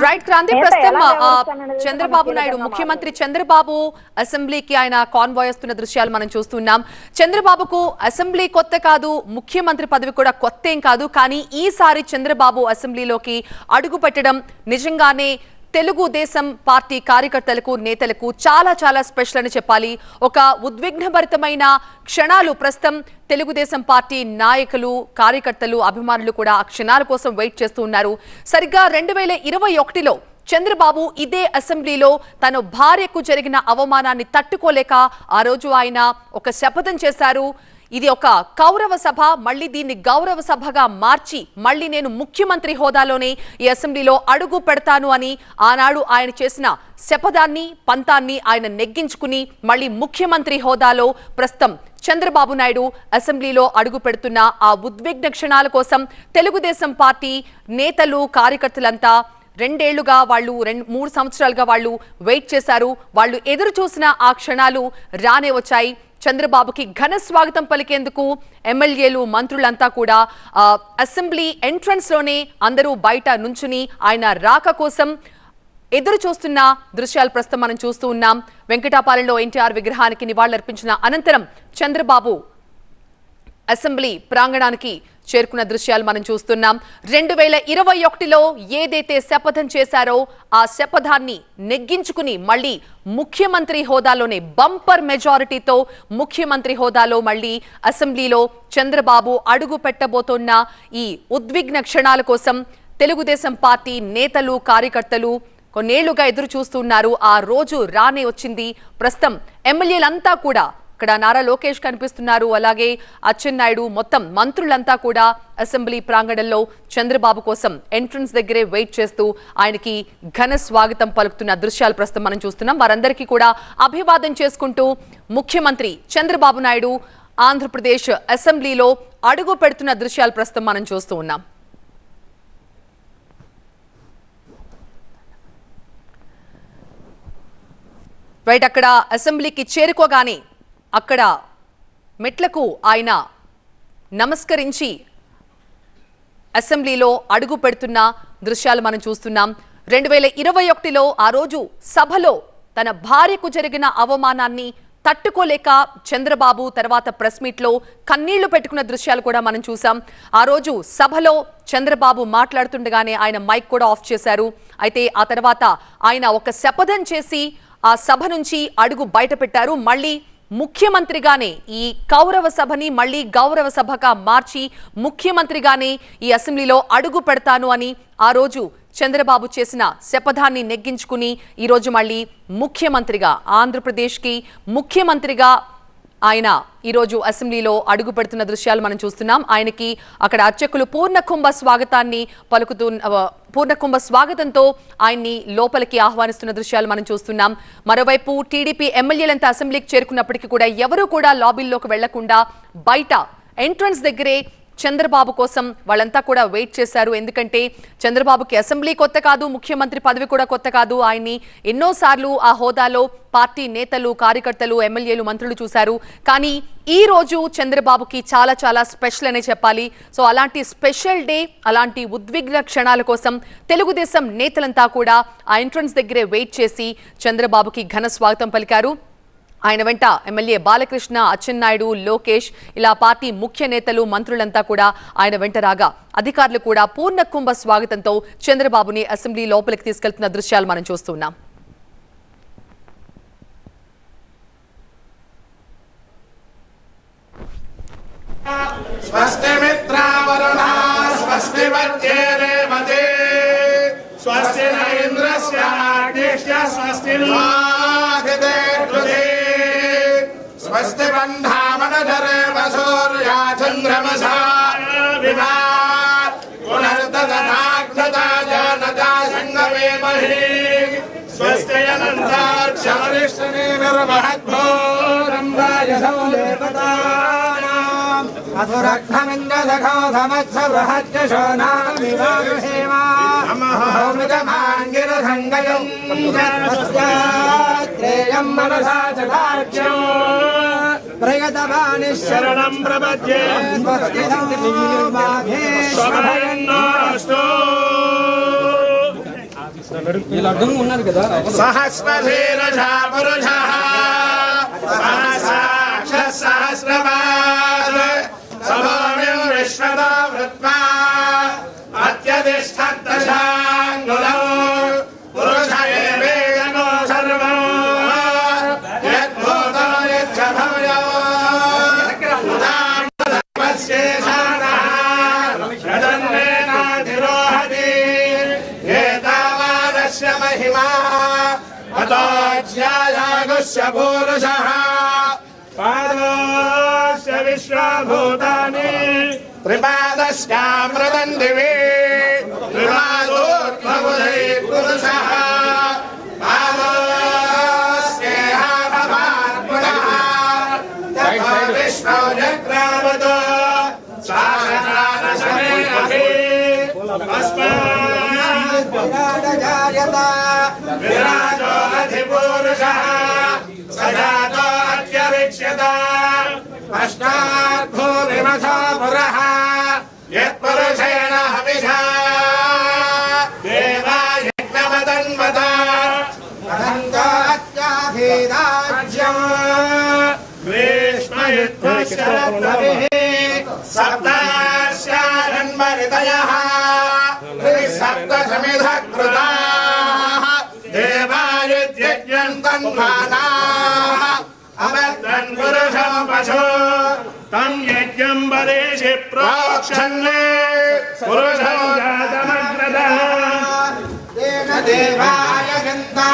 Right Kranti ప్రస్తుతం చంద్రబాబు నాయుడు ముఖ్యమంత్రి చంద్రబాబు అసెంబ్లీకి ఆయన కాన్వాయ్ వస్తున్న దృశ్యాలు మనం చూస్తున్నాం. చంద్రబాబుకు అసెంబ్లీ కొత్త కాదు, ముఖ్యమంత్రి పదవి కూడా కొత్త ఏం కాదు. కానీ ఈసారి చంద్రబాబు అసెంబ్లీలోకి అడుగు పెట్టడం నిజంగానే తెలుగుదేశం పార్టీ కార్యకర్తలకు నేతలకు చాలా చాలా స్పెషల్ అని చెప్పాలి. ఒక ఉద్విగ్నభరితమైన క్షణాలు ప్రస్తుతం తెలుగుదేశం పార్టీ నాయకులు, కార్యకర్తలు, అభిమానులు కూడా ఆ క్షణాల కోసం వెయిట్ చేస్తూ ఉన్నారు. సరిగ్గా 2021లో చంద్రబాబు ఇదే అసెంబ్లీలో తన భార్యకు జరిగిన అవమానాన్ని తట్టుకోలేక ఆ రోజు ఆయన ఒక శపథం చేశారు. ఇది ఒక కౌరవ సభ, మళ్ళీ దీన్ని గౌరవ సభగా మార్చి మళ్ళీ నేను ముఖ్యమంత్రి హోదాలోనే ఈ అసెంబ్లీలో అడుగు పెడతాను అని ఆనాడు ఆయన చేసిన శపథాన్ని, పంతాన్ని ఆయన నెగ్గించుకుని మళ్ళీ ముఖ్యమంత్రి హోదాలో ప్రస్తుతం చంద్రబాబు నాయుడు అసెంబ్లీలో అడుగు పెడుతున్న ఆ ఉద్విగ్న క్షణాల కోసం తెలుగుదేశం పార్టీ నేతలు, కార్యకర్తలంతా 2 ఏళ్లుగా వాళ్ళు 3 సంవత్సరాలుగా వాళ్ళు వెయిట్ చేశారు. వాళ్ళు ఎదురు చూసిన ఆ క్షణాలు రానే వచ్చాయి. చంద్రబాబుకి ఘన స్వాగతం పలికేందుకు ఎమ్మెల్యేలు, మంత్రులంతా కూడా అసెంబ్లీ ఎంట్రన్స్ లోనే అందరూ బయట నుంచుని ఆయన రాక కోసం ఎదురు చూస్తున్న దృశ్యాలు ప్రస్తుతం మనం చూస్తూ ఉన్నాం. వెంకటాపాలెంలో ఎన్టీఆర్ విగ్రహానికి నివాళులర్పించిన అనంతరం చంద్రబాబు అసెంబ్లీ ప్రాంగణానికి చేరుకున్న దృశ్యాలు మనం చూస్తున్నాం. 2021లో ఏదైతే శపథం చేశారో ఆ శపథాన్ని నెగ్గించుకుని మళ్ళీ ముఖ్యమంత్రి హోదాలోనే బంపర్ మెజారిటీతో ముఖ్యమంత్రి హోదాలో మళ్ళీ అసెంబ్లీలో చంద్రబాబు అడుగు పెట్టబోతున్న ఈ ఉద్విగ్న క్షణాల కోసం తెలుగుదేశం పార్టీ నేతలు, కార్యకర్తలు కొన్నేళ్లుగా ఎదురు చూస్తున్నారు. ఆ రోజు రానే వచ్చింది. ప్రస్తుతం ఎమ్మెల్యేలంతా కూడా ఇక్కడ నారా లోకేష్ కనిపిస్తున్నారు, అలాగే అచ్చెన్నాయుడు, మొత్తం మంత్రులంతా కూడా అసెంబ్లీ ప్రాంగణంలో చంద్రబాబు కోసం ఎంట్రన్స్ దగ్గరే వెయిట్ చేస్తూ ఆయనకి ఘన స్వాగతం పలుకుతున్న దృశ్యాలు ప్రస్తుతం మనం చూస్తున్నాం. వారందరికీ కూడా అభివాదం చేసుకుంటూ ముఖ్యమంత్రి చంద్రబాబు నాయుడు ఆంధ్రప్రదేశ్ అసెంబ్లీలో అడుగు పెడుతున్న దృశ్యాలు ప్రస్తుతం మనం చూస్తూ ఉన్నాం. రైట్, అక్కడ అసెంబ్లీకి చేరుకోగానే అక్కడ మెట్లకు ఆయన నమస్కరించి అసెంబ్లీలో అడుగు పెడుతున్న దృశ్యాలు మనం చూస్తున్నాం. 2021లో ఆ రోజు సభలో తన భార్యకు జరిగిన అవమానాన్ని తట్టుకోలేక చంద్రబాబు తర్వాత ప్రెస్ మీట్లో కన్నీళ్లు పెట్టుకున్న దృశ్యాలు కూడా మనం చూసాం. ఆ రోజు సభలో చంద్రబాబు మాట్లాడుతుండగానే ఆయన మైక్ కూడా ఆఫ్ చేశారు. అయితే ఆ తర్వాత ఆయన ఒక శపథం చేసి ఆ సభ నుంచి అడుగు బయట పెట్టారు. మళ్ళీ ముఖ్యమంత్రిగానే ఈ కౌరవ సభని మళ్ళీ గౌరవ సభగా మార్చి ముఖ్యమంత్రిగానే ఈ అసెంబ్లీలో అడుగు పెడతాను అని ఆ రోజు చంద్రబాబు చేసిన శపథాన్ని నెగ్గించుకుని ఈరోజు మళ్ళీ ముఖ్యమంత్రిగా, ఆంధ్రప్రదేశ్కి ముఖ్యమంత్రిగా ఆయన ఈరోజు అసెంబ్లీలో అడుగు పెడుతున్న దృశ్యాలు మనం చూస్తున్నాం. ఆయనకి అక్కడ అర్చకులు పూర్ణకుంభ స్వాగతంతో ఆయన్ని లోపలికి ఆహ్వానిస్తున్న దృశ్యాలు మనం చూస్తున్నాం. మరోవైపు టీడీపీ ఎమ్మెల్యేలంతా అసెంబ్లీకి చేరుకున్నప్పటికీ కూడా ఎవరూ కూడా లాబీల్లోకి వెళ్లకుండా బయట ఎంట్రన్స్ దగ్గరే చంద్రబాబు కోసం వాళ్ళంతా కూడా వెయిట్ చేశారు. ఎందుకంటే చంద్రబాబుకి అసెంబ్లీ కొత్త కాదు, ముఖ్యమంత్రి పదవి కూడా కొత్త కాదు. ఆయన్ని ఎన్నోసార్లు ఆ హోదాలో పార్టీ నేతలు, కార్యకర్తలు, ఎమ్మెల్యేలు, మంత్రులు చూశారు. కానీ ఈ రోజు చంద్రబాబుకి చాలా చాలా స్పెషల్ అనే చెప్పాలి. సో అలాంటి స్పెషల్ డే, అలాంటి ఉద్విగ్న క్షణాల కోసం తెలుగుదేశం నేతలంతా కూడా ఆ ఎంట్రన్స్ దగ్గరే వెయిట్ చేసి చంద్రబాబుకి ఘన స్వాగతం పలికారు. ఆయన వెంట ఎమ్మెల్యే బాలకృష్ణ, అచ్చెన్నాయుడు, లోకేష్, ఇలా పార్టీ ముఖ్య నేతలు, మంత్రులంతా కూడా ఆయన వెంట రాగా అధికారులు కూడా పూర్ణ కుంభ స్వాగతంతో చంద్రబాబుని అసెంబ్లీ లోపలికి తీసుకెళ్తున్న దృశ్యాలు మనం చూస్తున్నాం. స్వస్తి మిత్రావరుణా స్వస్తి వజ్రేవతే స్వస్తి ఇంద్రస్య అగ్నిశ్చ స్వస్తి మాఘతే కృతే స్వస్తి బంధామనధరే వసూర్యా చంద్రమసా విమా పునర్దదనాగ్నతా జానతా సంగమేమహి స్వస్తి అనంతాక్షమరిష్ఠనే నిర్మహద్భోరంభాయ సందేవతానాం అధురఘ్నమింద్రదఘో ధమత్సవహజ్జశోనామివాగహేమా అమృతమాంగిరసంగయం త్రేయం మనసా చదార్క్ష్యం ప్రయతమాని శరణం ప్రపద్యే స్వస్తి सहस्रशीर्षः पुरुषः सहस्रपाद सभोमिं विश्वतो वृत्वा अत्यतिष्ठद्दशाङ्गुलौ पुरुष एवेदनो सर्वं यद्भूतो यच्चभव्यो उदामधर्मस्येषाणः यदन्नेनाधिरोहति एतावादस्य महिमा अतोऽध्यायागुस्य पूरुषः पादोऽस्य विश्वभूतानि त्रिपादस्यामृतं दिवि त्रिपादोऽत्मबुधै पुरुषः पादोऽस्येह भवात्पुनः ततो विश्वो जग्रावतो सागरानशमे अभि विराजो अधिपूरुषः स जातो अत्यवीक्ष्यत पश्चात् भूमिमथो पुरः यत्पुरुषेण हविषा देवा यज्ञमदन्वता वदन्तो अत्याधीराज्यम् ग्रीष्मयुद्धस्य रत्नभिः सप्तास्यारण्मरितयः सप्तशमिधः कृताः देवायुध्यज्ञम् तन्मानाः अवद्रन् पुरुषं पशो तं यज्ञम् वदेशि प्रोक्षन् पुरुषं जातमग्रदः तेन देवाय गन्ता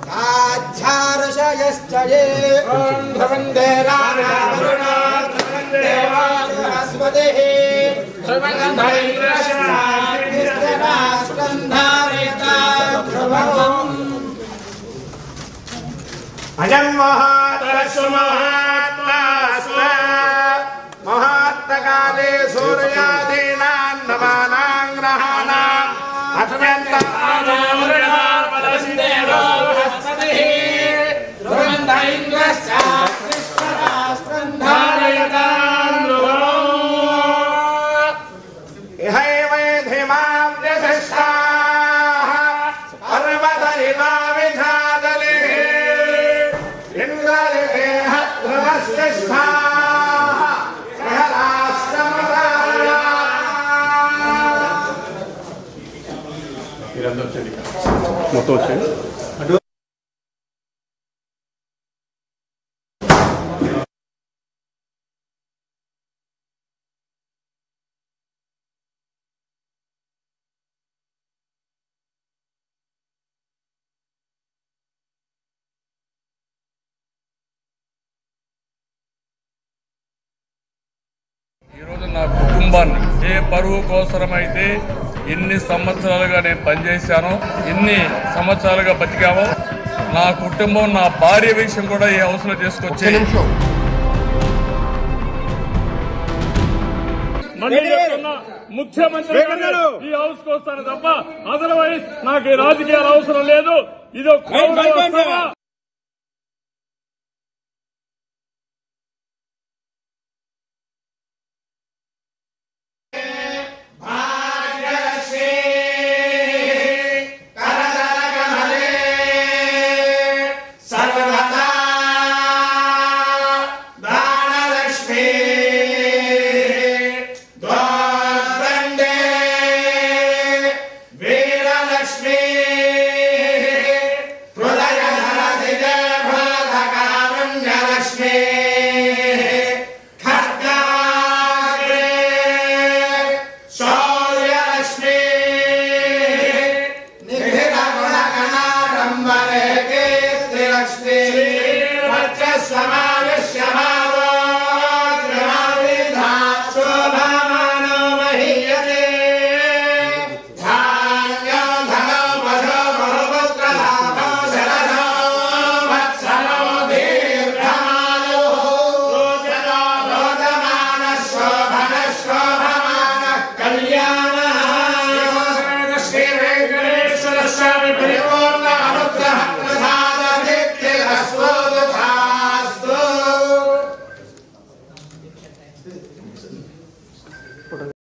साध्यार्षयश्च ये ध्रुवन्ते रावरुणो ध्रुवन्ते वासुस्पतिः ध्रुवन्ते राष्ट्रं धारयता ध्रुवम् अयं महात्मा महात्मकाले सूर्यादीनां नवानां ग्रहाणाम् మొత్తం వచ్చాయి ఈరోజు నా కుటుంబాన్ని ఏ పరువు కోసమైతే ఎన్ని సంవత్సరాలుగా నేను పనిచేశానో ఎన్ని సంవత్సరాలుగా బతికామో నా కుటుంబం నా భార్య విషయం కూడా ఈ హౌస్ లో తీసుకొచ్చి ముఖ్యమంత్రి ఈ హౌస్ కు వస్తాను తప్ప అదర్వైజ్ నాకు ఈ రాజకీయాలు అవసరం లేదు. ఇది Sama